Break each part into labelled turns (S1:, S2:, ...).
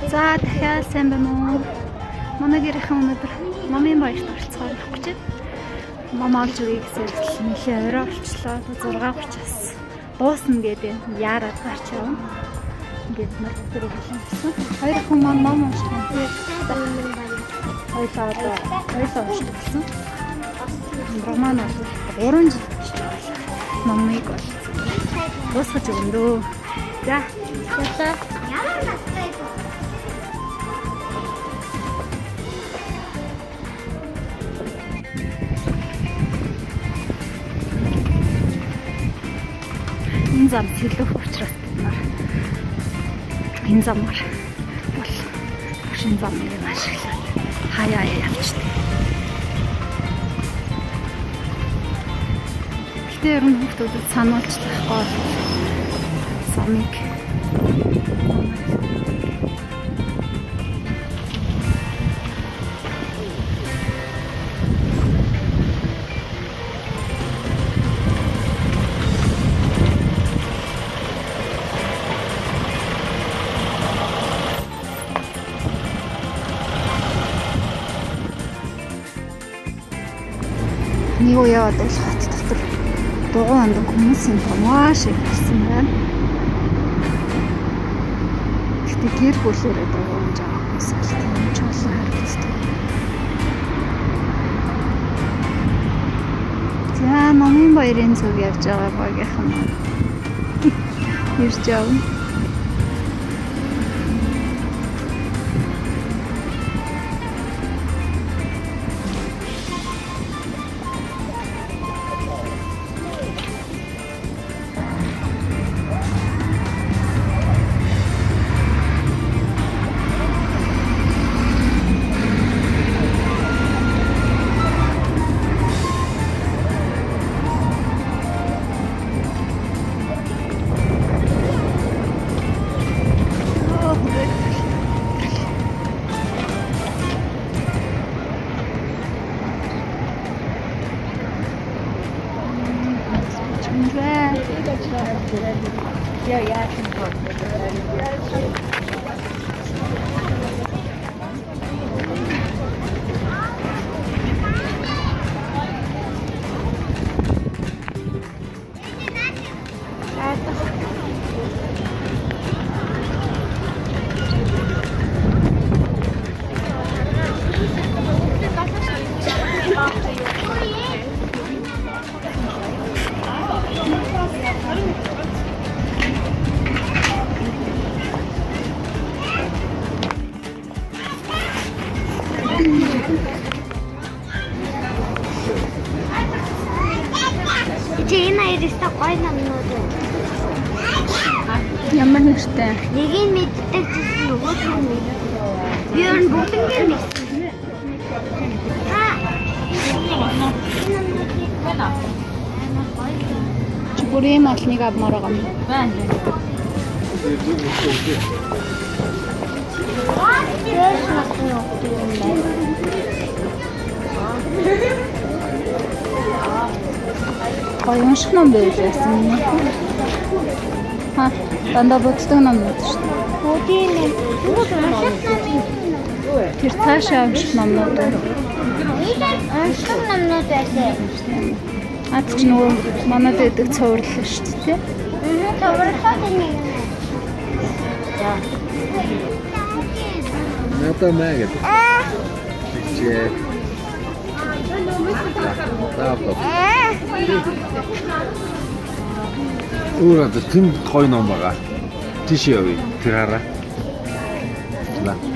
S1: За дахиад сайн байна уу? Манай гэрийнхэн өнөөдөр номын баярт оролцохоор явах гэж байна. Ном олж өгье гэсэн нэлээ орой болчлоо. 6:30-аас дуусна гэдэг яарад гарч явна. Ингээд нар өдөр болон гэсэн. Хоёр хүн маань ном унших юм. Хоёлаа унших гэсэн. Роман бол 3 жил уншиж номыг бол дуусгаж өгнө дөө. За, баярлалаа. Энэ зам сэлэх учраас бид нар энэ замаар бол шинэ замыг ашиглаад хаяа явчихдаг. Гэтэ ер нь хүмүүсд сануулчлах гол замыг нэг уу яваад бол хот дотор дугуй ондог хүмүүсийн маш их ирсэн байна. Гэтэ гэр бүлээрээ дугуй онж байгаа хүмүүс л тийм чуулган харагддаг. За номын баярын зүг явж байгаа багийнхан ирж явна. Гой номнууд ямар нэртэй? Нэгийг мэддэг гэсэн нөгөөд нь би өөр бүгднийг мэдсэн. Чи бүрийн малныг авмаар байгаа юм байна. Гоё унших ном байсан юм. Дандаа боддог номнууд шүү дээ. Бодийн тэр цаашаа унших номнууд байна. Унших номнууд байсан. Ад ч нөгөө манад байдаг цуврал шүү дээ. Цувралтай нэг юм.
S2: Надад маяг. Чээ. Өөрөө тэнд гоё ном байгаа. Тийш явъя. Тэр хараа.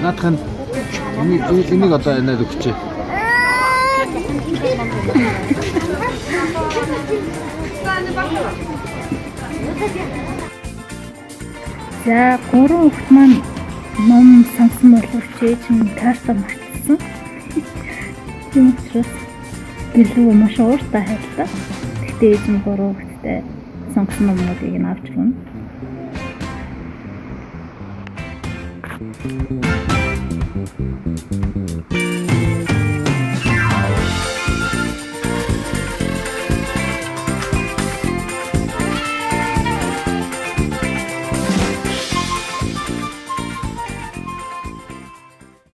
S2: Наадхан энийг одоо энэд өгчээ. За 3 хүүхэд маань ном сансан боловч ээж нь карта мартсан. Тийм учраас гэлүү маш ууртай хайлтаа. Гэтэ ээж нь 3 хүүхэдтэй сонгосон номнуудыг нь авч өгнө.